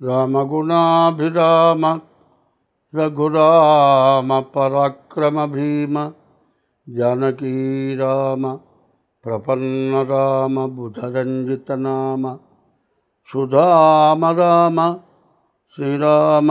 రామగుణాభిరామ రఘురామ పరాక్రమ భీమ జానకీ రామ ప్రపన్న రామ బుధరంజిత నామ సుధామ రామ శ్రీరామ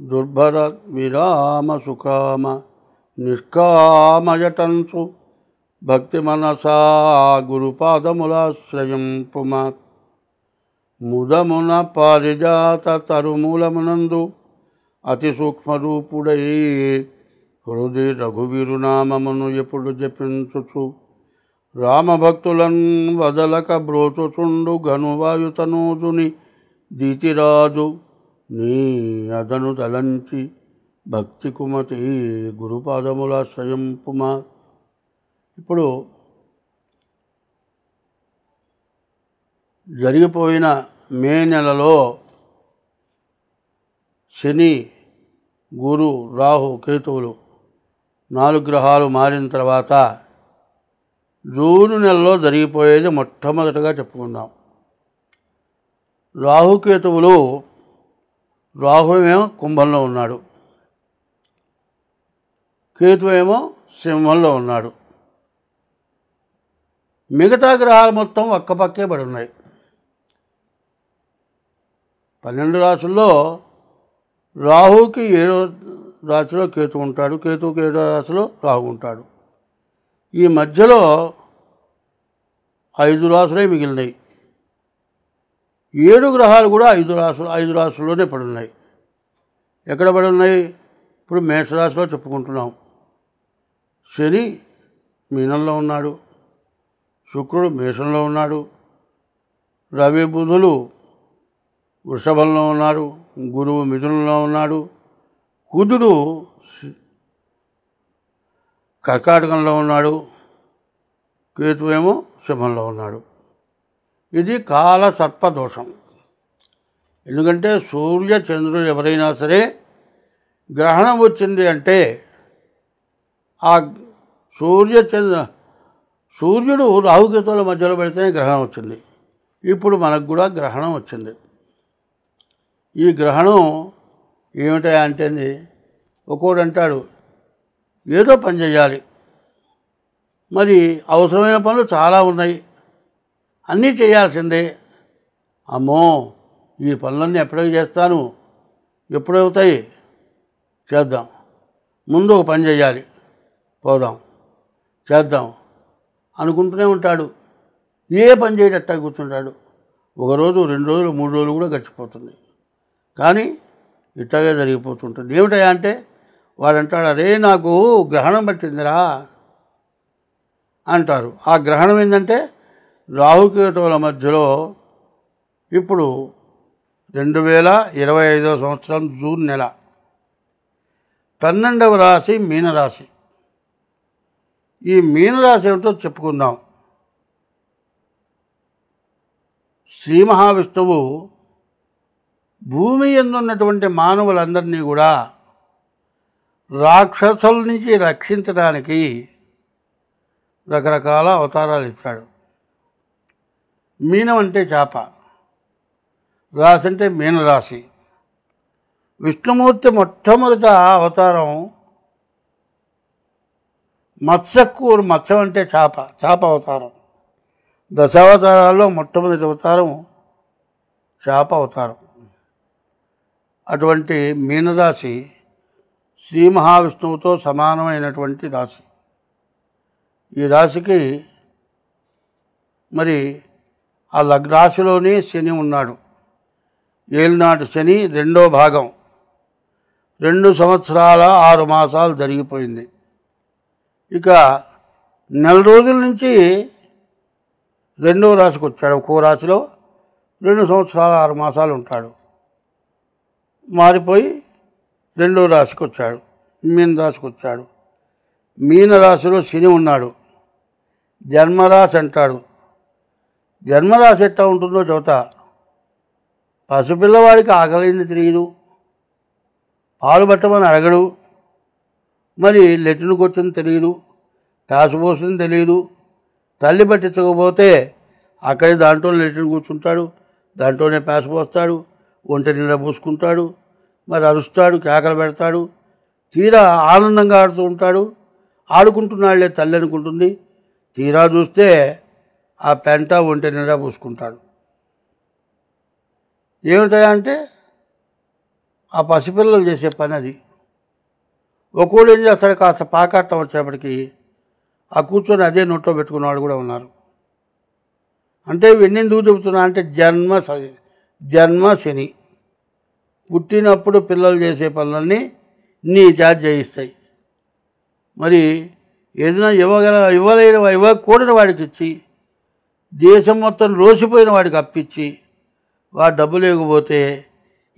దుర్భర విరామ సుకామ నిష్కామయటంసు భక్తి మనసా గురుపాదములాశ్రయం పుమా ముదమున పారిజాత తరుమూలమునందు అతి సూక్ష్మరూపుడై హృది రఘువీరునామమును ఎప్పుడు జపించుచు రామభక్తులన్ వదలక బ్రోచుచుండు ఘనువాయుతనూజుని దీతిరాజు నీ అదను తలంచి భక్తి కుమతి గురుపాదములాశ్రయం పుమా. ఇప్పుడు జరిగిపోయిన మే నెలలో శని, గురు, రాహు, కేతువులు 4 గ్రహాలు మారిన తర్వాత జూన్ నెలలో జరిగిపోయేది మొట్టమొదటగా చెప్పుకుందాం. రాహుకేతువులు, రాహువేమో కుంభంలో ఉన్నాడు, కేతువేమో సింహంలో ఉన్నాడు. మిగతా గ్రహాలు మొత్తం ఒక్కపక్కే పడి ఉన్నాయి. 12 రాశుల్లో రాహుకి 7వ రాశిలో కేతు ఉంటాడు, కేతువుకి 7వ రాశిలో రాహు ఉంటాడు. ఈ మధ్యలో 5 రాశులే మిగిలినాయి. 7 గ్రహాలు కూడా 5 రాశుల్లోనే పడి ఉన్నాయి. ఎక్కడ పడి ఉన్నాయి? ఇప్పుడు మేషరాశిలో చెప్పుకుంటున్నాం. శని మీనంలో ఉన్నాడు, శుక్రుడు మేషంలో ఉన్నాడు, రవి బుధులు వృషభంలో ఉన్నారు, గురువు మిథునంలో ఉన్నాడు, కుజుడు కర్కాటకంలో ఉన్నాడు, కేతువేమో సింహంలో ఉన్నాడు. ఇది కాల సర్పదోషం. ఎందుకంటే సూర్య చంద్రుడు ఎవరైనా సరే గ్రహణం వచ్చింది అంటే ఆ సూర్యుడు రాహుకేతువుల మధ్యలో పెడితేనే గ్రహణం వచ్చింది. ఇప్పుడు మనకు కూడా గ్రహణం వచ్చింది. ఈ గ్రహణం ఏమిటా అంటే ఒక్కోడు అంటాడు ఏదో పని చేయాలి, మరి అవసరమైన పనులు చాలా ఉన్నాయి, అన్నీ చేయాల్సిందే. అమ్మో ఈ పనులన్నీ ఎప్పటికి చేస్తాను, ఎప్పుడవుతాయి, చేద్దాం, ముందు ఒక పని చేయాలి, పోదాం చేద్దాం అనుకుంటూనే ఉంటాడు. ఏ పని చేయటట్టా కూర్చుంటాడు. 1 రోజు 2 రోజులు 3 రోజులు కూడా గడిచిపోతుంది. కానీ ఇట్లాగే జరిగిపోతుంటుంది. ఏమిటయా అంటే వాడంటాడు అరే నాకు గ్రహణం పట్టిందిరా అంటారు. ఆ గ్రహణం ఏంటంటే రాహుకేతువుల మధ్యలో ఇప్పుడు 2025వ సంవత్సరం జూన్ నెల 12వ రాశి మీనరాశి. ఈ మీనరాశి ఏమిటో చెప్పుకుందాం. శ్రీ మహావిష్ణువు భూమి యందు ఉన్నటువంటి మానవులందరినీ కూడా రాక్షసుల నుంచి రక్షించడానికి రకరకాల అవతారాలు ఇస్తాడు. మీనం అంటే చేప, రాశి అంటే మీనరాశి. విష్ణుమూర్తి మొట్టమొదట అవతారం మత్స్యకూరు. మత్స్యం అంటే చేప అవతారం. 10 అవతారాల్లో మొట్టమొదటి అవతారం చేప అవతారం. అటువంటి మీనరాశి శ్రీ మహావిష్ణువుతో సమానమైనటువంటి రాశి. ఈ రాశికి మరి ఆ లగ్రాశిలోనే శని ఉన్నాడు. ఏలినాటి శని 2వ భాగం 2 సంవత్సరాల 6 మాసాలు జరిగిపోయింది. ఇక 4 రోజుల నుంచి 2వ రాశికి వచ్చాడు. ఒక్కో రాశిలో 2 సంవత్సరాల 6 మాసాలు ఉంటాడు. మారిపోయి 2వ రాశికి వచ్చాడు, మీన రాశికి వచ్చాడు. మీనరాశిలో శని ఉన్నాడు. జన్మరాశి అంటాడు. జన్మరాశి ఎట్లా ఉంటుందో చెబుతా. పసిపిల్లవాడికి ఆకలింది తెలియదు, పాలు పట్టమని అడగడు, మరి లెట్రిన్కి వచ్చింది తెలియదు, టాసు పోసింది తెలియదు. తల్లి పట్టించకపోతే అక్కడే దాంట్లో లెట్రిన్ కూర్చుంటాడు, దాంట్లోనే ప్యాస్ పోస్తాడు, ఒంటి నిండా పూసుకుంటాడు, మరి అరుస్తాడు, కేకలు పెడతాడు, తీరా ఆనందంగా ఆడుతూ ఉంటాడు. ఆడుకుంటున్నాళ్లే తల్లి అనుకుంటుంది. తీరా చూస్తే ఆ పెంట ఒంటి నిండా పూసుకుంటాడు. ఏమిటయా అంటే ఆ పసిపిల్లలు చేసే పని అది. ఒక్కోడు ఏం చేస్తాడు, కాస్త పాకాటం వచ్చేప్పటికి ఆ కూర్చొని అదే నోట్లో పెట్టుకున్నవాడు కూడా ఉన్నారు. అంటే ఇవన్నెందుకు చెబుతున్నా అంటే జన్మ శని. పుట్టినప్పుడు పిల్లలు చేసే పనులన్నీ నీ చేత చేయిస్తాయి. మరి ఏదైనా ఇవ్వకూడని వాడికి ఇచ్చి, దేశం మొత్తం రోసిపోయిన వాడికి అప్పిచ్చి, వాడు డబ్బు లేకపోతే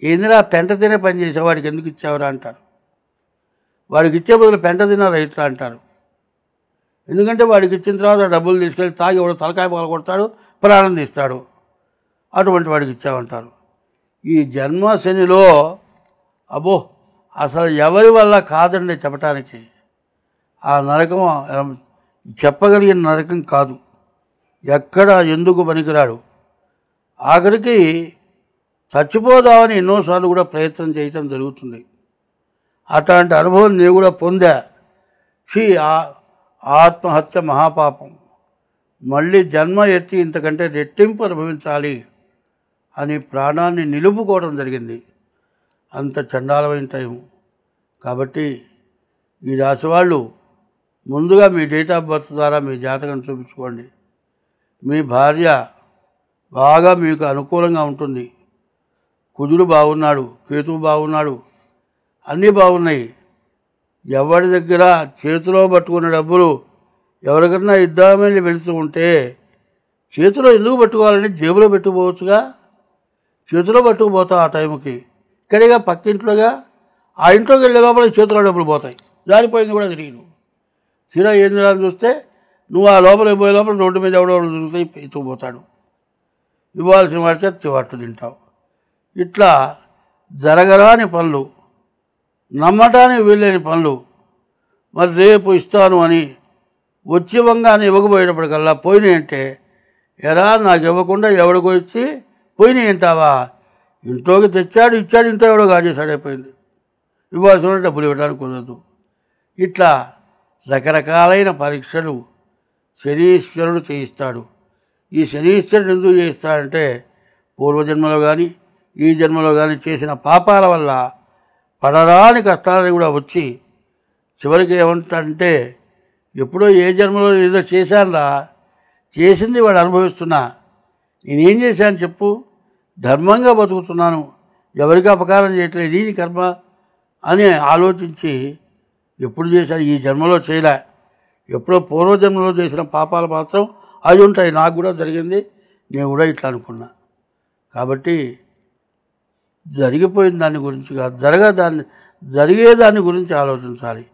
ఏందిరా పెంట తినే పని చేసేవాడికి ఎందుకు ఇచ్చావురా అంటారు. వాడికి ఇచ్చే బదులు పెంట తిన రైతురా అంటారు. ఎందుకంటే వాడికి ఇచ్చిన తర్వాత డబ్బులు తీసుకెళ్ళి తాగి వాడు తలకాయ పాలు కొడతాడు, ప్రాణం తీస్తాడు. అటువంటి వాడికి ఇచ్చామంటారు. ఈ జన్మ శనిలో అబ్బో అసలు ఎవరి వల్ల కాదండి చెప్పటానికి. ఆ నరకం చెప్పగలిగిన నరకం కాదు. ఎక్కడ ఎందుకు పనికిరాడు. ఆఖరికి చచ్చిపోదామని ఎన్నోసార్లు కూడా ప్రయత్నం చేయటం జరుగుతుంది. అట్లాంటి అనుభవం నేను కూడా పొందా. ఆత్మహత్య మహాపాపం, మళ్ళీ జన్మ ఎత్తి ఇంతకంటే రెట్టింపు అనుభవించాలి అని ప్రాణాన్ని నిలుపుకోవడం జరిగింది. అంత చండాలమైన టైం. కాబట్టి ఈ రాశి వాళ్ళు ముందుగా మీ డేట్ ఆఫ్ బర్త్ ద్వారా మీ జాతకం చూపించుకోండి. మీ భార్య బాగా మీకు అనుకూలంగా ఉంటుంది. కుజుడు బాగున్నాడు, కేతువు బాగున్నాడు, అన్నీ బాగున్నాయి. ఎవరి దగ్గర చేతిలో పట్టుకున్న డబ్బులు ఎవరికన్నా ఇద్దామని వెళుతూ ఉంటే చేతిలో ఎందుకు పట్టుకోవాలని జేబులో పెట్టుకోవచ్చుగా. చేతిలో పట్టుకుపోతావు ఆ టైంకి. ఇక్కడేగా పక్కింట్లోగా. ఆ ఇంట్లోకి వెళ్ళే లోపల చేతిలో డబ్బులు పోతాయి. జారిపోయింది కూడా తెలియదు. తీరా ఏం చేయాలని చూస్తే నువ్వు ఆ లోపలికి పోయే లోపల రోడ్డు మీద ఎవడో దొరుకుతాయి, ఎత్తుకుపోతాడు. ఇవ్వాల్సిన వాడితే చివట్టు తింటావు. ఇట్లా జరగరాని పనులు, నమ్మటానికి వీల్లేని పనులు. మరి రేపు ఇస్తాను అని వచ్చి వంగానే ఇవ్వకపోయేటప్పటికల్లా పోయినాయంటే, ఎరా నాకు ఇవ్వకుండా ఎవడికో ఇచ్చి పోయినాయి అంటావా? ఇంట్లోకి తెచ్చాడు, ఇచ్చాడు, ఇంట్లో ఎవడో కాజేసాడు, అయిపోయింది. ఇవ్వాల్సిన డబ్బులు ఇవ్వడానికి కుదరదు. ఇట్లా రకరకాలైన పరీక్షలు శనీశ్వరుడు చేయిస్తాడు. ఈ శనీశ్వరుడు ఎందుకు చేయిస్తాడంటే పూర్వజన్మలో కానీ ఈ జన్మలో కానీ చేసిన పాపాల వల్ల పడరాని కష్టాలని కూడా వచ్చి చివరికి ఏమంటాడంటే, ఎప్పుడో ఏ జన్మలో ఏదో చేశానురా, చేసింది వాడు అనుభవిస్తున్నా, నేనేం చేశాను చెప్పు, ధర్మంగా బతుకుతున్నాను, ఎవరికి అపకారం చేయట్లేదు, ఇది కర్మ అని ఆలోచించి ఎప్పుడు చేశాను, ఈ జన్మలో చేయలే, ఎప్పుడో పూర్వజన్మలో చేసిన పాపాలు మాత్రం అవి ఉంటాయి. నాకు కూడా జరిగింది, నేను కూడా ఇట్లా అనుకున్నా. కాబట్టి జరిగిపోయిన దాని గురించి కాదు, జరిగేదాన్ని గురించి ఆలోచించాలి.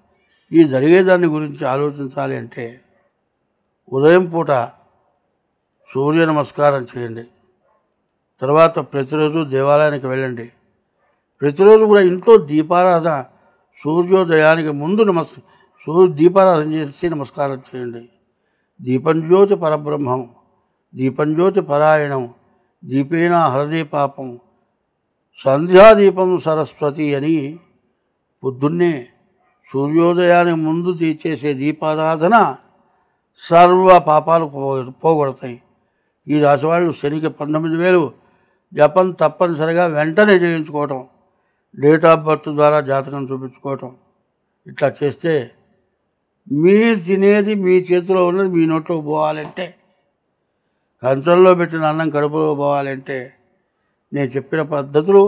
ఈ జరిగేదాన్ని గురించి ఆలోచించాలి అంటే ఉదయం పూట సూర్య నమస్కారం చేయండి. తర్వాత ప్రతిరోజు దేవాలయానికి వెళ్ళండి. ప్రతిరోజు కూడా ఇంట్లో దీపారాధన, సూర్యోదయానికి ముందు దీపారాధన చేసి నమస్కారం చేయండి. దీపంజ్యోతి పరబ్రహ్మం, దీపంజ్యోతి పరాయణం, దీపేన హరదే పాపం, సంధ్యాదీపం సరస్వతి అని పొద్దున్నే సూర్యోదయానికి ముందు చేసే దీపారాధన సర్వ పాపాలు పోగొడతాయి. ఈ రాశివాళ్ళు శనికి 19,000 జపం తప్పనిసరిగా వెంటనే చేయించుకోవటం, డేట్ ఆఫ్ బర్త్ ద్వారా జాతకం చూపించుకోవటం. ఇట్లా చేస్తే మీరు తినేది మీ చేతిలో ఉన్నది మీ నోట్లోకి పోవాలంటే, కంచంలో పెట్టిన అన్నం కడుపులో పోవాలంటే నేను చెప్పిన పద్ధతులు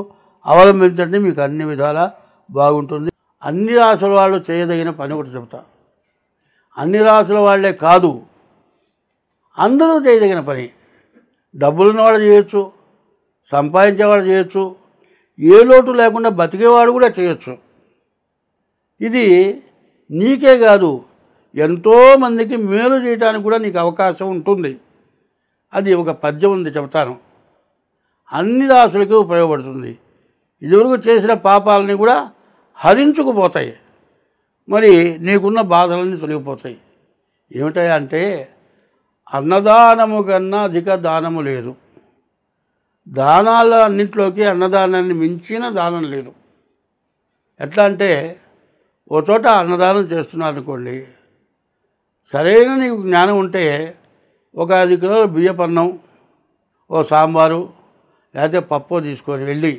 అవలంబించండి. మీకు అన్ని విధాలా బాగుంటుంది. అన్ని రాసుల వాళ్ళు చేయదగిన పని ఒకటి చెబుతా. అన్ని రాసుల వాళ్ళే కాదు, అందరూ చేయదగిన పని. డబ్బులున్నవాడు చేయొచ్చు, సంపాదించేవాడు చేయొచ్చు, ఏ లోటు లేకుండా బతికేవాడు కూడా చేయొచ్చు. ఇది నీకే కాదు, ఎంతోమందికి మేలు చేయడానికి కూడా నీకు అవకాశం ఉంటుంది. అది ఒక పద్యం ఉంది, చెబుతాను. అన్ని రాసులకి ఉపయోగపడుతుంది. ఇదివరకు చేసిన పాపాలని కూడా హరించుకుపోతాయి. మరి నీకున్న బాధలన్నీ తొలగిపోతాయి. ఏమిటాయి అంటే, అన్నదానము కన్నా అధిక దానము లేదు. దానాల అన్నింటిలోకి అన్నదానాన్ని మించిన దానం లేదు. ఎట్లా అంటే ఓ చోట అన్నదానం చేస్తున్నారు అనుకోండి, సరైన నీకు జ్ఞానం ఉంటే ఒక 5 కిలోల బియ్యపన్నం, ఓ సాంబారు లేకపోతే పప్పు తీసుకొని వెళ్ళి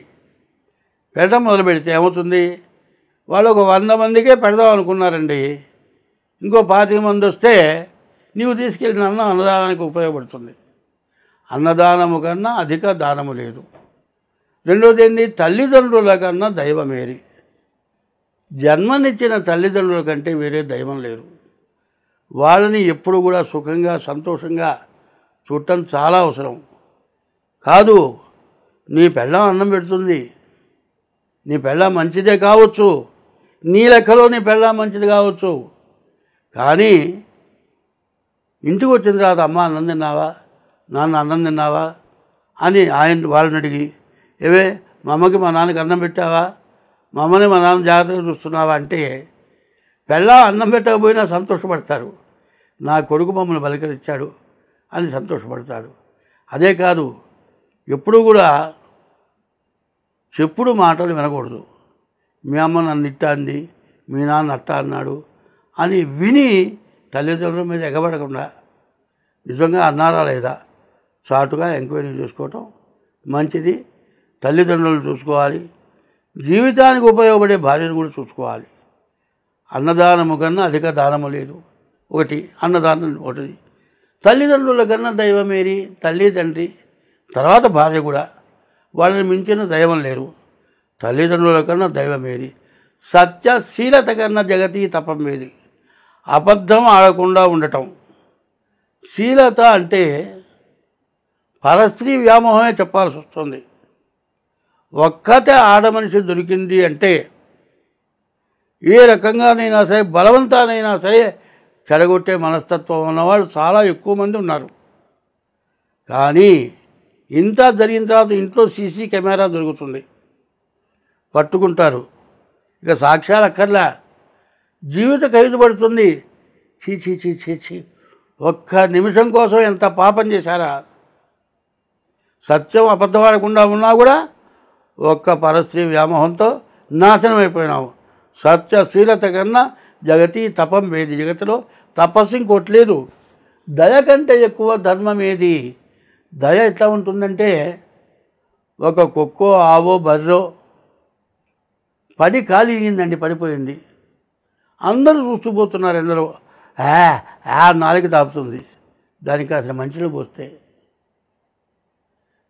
పెట్టడం మొదలు పెడితే ఏమవుతుంది, వాళ్ళు ఒక 100 మందికే పెడదాం అనుకున్నారండి, ఇంకో 25 మంది వస్తే నీవు తీసుకెళ్ళిన అన్నం అన్నదానానికి ఉపయోగపడుతుంది. అన్నదానము కన్నా అధిక దానము లేదు. రెండోది ఏంటి, తల్లిదండ్రుల కన్నా దైవమేరి. జన్మనిచ్చిన తల్లిదండ్రుల కంటే వేరే దైవం లేరు. వాళ్ళని ఎప్పుడు కూడా సుఖంగా సంతోషంగా చూడటం చాలా అవసరం. కాదు, నీ పెళ్ళాం అన్నం పెడుతుంది, నీ పెళ్ళాం మంచిదే కావచ్చు, నీ లెక్కలో నీ పెళ్ళాం మంచిది కావచ్చు, కానీ ఇంటికి వచ్చిన తర్వాత అమ్మ అన్నం తిన్నావా, నాన్న అన్నం తిన్నావా అని వాళ్ళని అడిగి, ఏవే మా అమ్మకి మా నాన్నకి అన్నం పెట్టావా, మా అమ్మని మా నాన్న జాగ్రత్తగా చూస్తున్నావా అంటే పెళ్ళాం అన్నం పెట్టకపోయినా సంతోషపడతారు. నా కొడుకు మమ్మల్ని బలికరించాడు అని సంతోషపడతాడు. అదే కాదు, ఎప్పుడు కూడా చెప్పుడు మాటలు వినకూడదు. మీ అమ్మ నన్ను ఇట్టా అంది, మీ నాన్న అట్టా అన్నాడు అని విని తల్లిదండ్రుల మీద ఎగబడకుండా నిజంగా అన్నారా లేదా చాటుగా ఎంక్వైరీ చేసుకోవటం మంచిది. తల్లిదండ్రులను చూసుకోవాలి, జీవితానికి ఉపయోగపడే భార్యను కూడా చూసుకోవాలి. అన్నదానము కన్నా అధిక దానము లేదు. ఒకటి అన్నదానం, ఒకటి తల్లిదండ్రుల కన్నా దైవమేరి. తల్లి తండ్రి తర్వాత భార్య కూడా, వాళ్ళని మించిన దైవం లేరు. తల్లిదండ్రుల కన్నా దైవమేరి. సత్యశీలత కన్నా జగతి తపం వేది. అబద్ధం ఆడకుండా ఉండటం. శీలత అంటే పరస్త్రీ వ్యామోహమే చెప్పాల్సి వస్తుంది. ఒక్కటే ఆడమనిషి దొరికింది అంటే ఏ రకంగానైనా సరే, బలవంతానైనా సరే చెడగొట్టే మనస్తత్వం ఉన్నవాళ్ళు చాలా ఎక్కువ మంది ఉన్నారు. కానీ ఇంత జరిగిన తర్వాత ఇంట్లో సీసీ కెమెరా దొరుకుతుంది, పట్టుకుంటారు, ఇక సాక్ష్యాలు అక్కర్లా, జీవిత ఖైదు పడుతుంది. చీ చీ చీ చీ చీ, ఒక్క నిమిషం కోసం ఎంత పాపం చేశారా. సత్యం అబద్ధపడకుండా ఉన్నా కూడా ఒక్క పరస్త్రీ వ్యామోహంతో నాశనం అయిపోయినావు. సత్యశీలత కన్నా జగతి తపం వేది. జగతిలో తపస్సు ఇంకోట్లేదు. దయ కంటే ఎక్కువ ధర్మం ఏది. దయ ఎట్లా ఉంటుందంటే, ఒక కుక్కో ఆవో బర్రో పడి కాలిందండి, పడిపోయింది, అందరూ చూస్తూ పోతున్నారు. ఎందరో నాలుగు తాపుతుంది. దానికి కాస్త మంచిలో పోస్తే,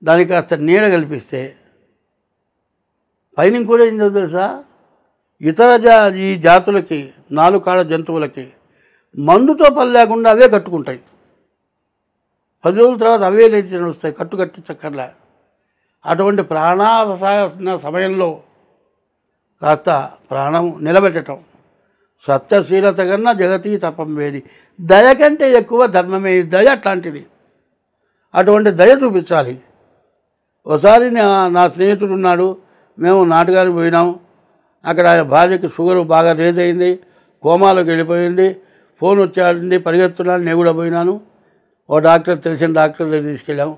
దానికి కాస్త నీడ కల్పిస్తే పైన కూడా ఏందో తెలుసా, ఇతర ఈ జాతులకి, 4 కాళ్ళ జంతువులకి మందుతో పని లేకుండా అవే కట్టుకుంటాయి. 10 రోజుల తర్వాత అవే లేచి నడుస్తాయి, కట్టించక్కర్లే. అటువంటి ప్రాణావసాన సమయంలో కాస్త ప్రాణం నిలబెట్టడం. సత్యశీలత కన్నా జగతి తపం వేది. దయ కంటే ఎక్కువ ధర్మమే. దయ అట్లాంటిది. అటువంటి దయ చూపించాలి. ఒకసారి నా స్నేహితుడు ఉన్నాడు, మేము నాటకానికి పోయినాం. అక్కడ ఆయన భార్యకి షుగర్ బాగా రేజ్ అయింది, కోమాలోకి వెళ్ళిపోయింది. ఫోన్ వచ్చాడింది, పరిగెత్తున్నాను. నేను కూడా పోయినాను. ఓ డాక్టర్, తెలిసిన డాక్టర్ దగ్గర తీసుకెళ్ళాం.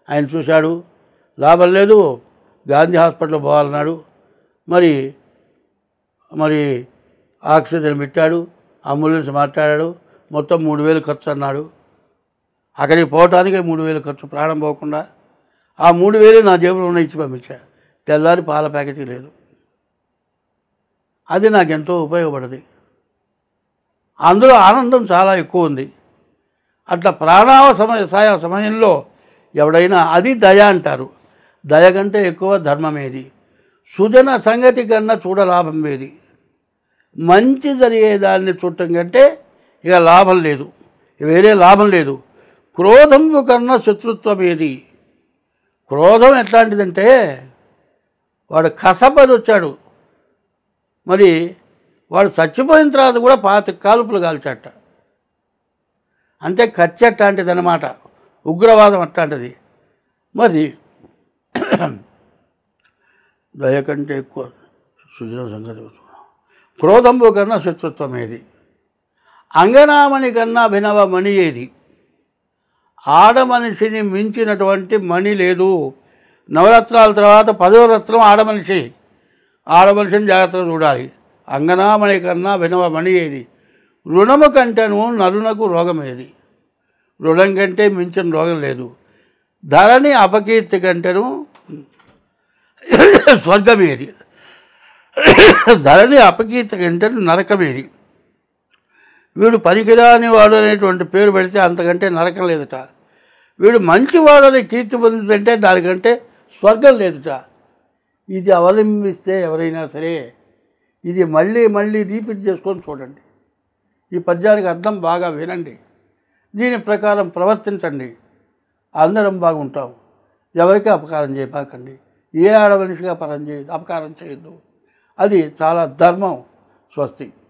ఆయన చూశాడు, లాభం లేదు, గాంధీ హాస్పిటల్ పోవాలన్నాడు. మరి ఆక్సిజన్ పెట్టాడు, అంబులెన్స్ మాట్లాడాడు, మొత్తం 3,000 ఖర్చు అన్నాడు. అక్కడికి పోవటానికి 3,000 ఖర్చు, ప్రాణం పోకుండా. ఆ 3,000 నా జేబులో ఉన్న ఇచ్చి పంపించా. తెల్లారి పాల ప్యాకెట్ లేదు. అది నాకెంతో ఉపయోగపడది. అందులో ఆనందం చాలా ఎక్కువ ఉంది. అట్లా ప్రాణావసాయ సమయంలో ఎవడైనా, అది దయ అంటారు. దయ కంటే ఎక్కువ ధర్మమేది. సుజన సంగతి కన్నా చూడ లాభం ఏది. మంచి జరిగేదాన్ని చూడటం కంటే ఇక లాభం లేదు, వేరే లాభం లేదు. క్రోధము కన్నా శత్రుత్వం ఏది. క్రోధం ఎట్లాంటిదంటే, వాడు కసపది వచ్చాడు, మరి వాడు చచ్చిపోయిన తర్వాత కూడా 25 కాల్పులు కాల్చట. అంటే కత్తి అట్లాంటిది అన్నమాట, ఉగ్రవాదం అట్లాంటిది. మరి దయ కంటే ఎక్కువ సుజన సంగతి. క్రోధంబు కన్నా శత్రుత్వం ఏది. అంగనామణి కన్నా అభినవ మణి ఏది. ఆడమనిషిని మించినటువంటి మణి లేదు. నవరత్నాల తర్వాత 10వ రత్నం ఆడమనిషి. ఆడమనిషిని జాగ్రత్తగా చూడాలి. అంగనామణి కన్నా వినవ మణి ఏది, రుణము కంటేను నరునకు రోగం ఏది. రుణం కంటే మించిన రోగం లేదు. ధరణి అపకీర్తి కంటేను స్వర్గమేది, ధరణి అపకీర్తి కంటేను నరకమేది. వీడు పనికిరాని వాడు అనేటువంటి పేరు పెడితే అంతకంటే నరకం లేదుట. వీడు మంచివాడని కీర్తి పొందుతుంటే దానికంటే స్వర్గం లేదుట. ఇది అవలంబిస్తే ఎవరైనా సరే ఇది మళ్ళీ మళ్ళీ రీపీట్ చేసుకొని చూడండి. ఈ పద్యానికి అర్థం బాగా వినండి, దీని ప్రకారం ప్రవర్తించండి. అందరం బాగుంటాం. ఎవరికి అపకారం చేయబాకండి. ఏ ఆడమనిషిగా అపకారం చేయొద్దు. అది చాలా ధర్మం. స్వస్తి.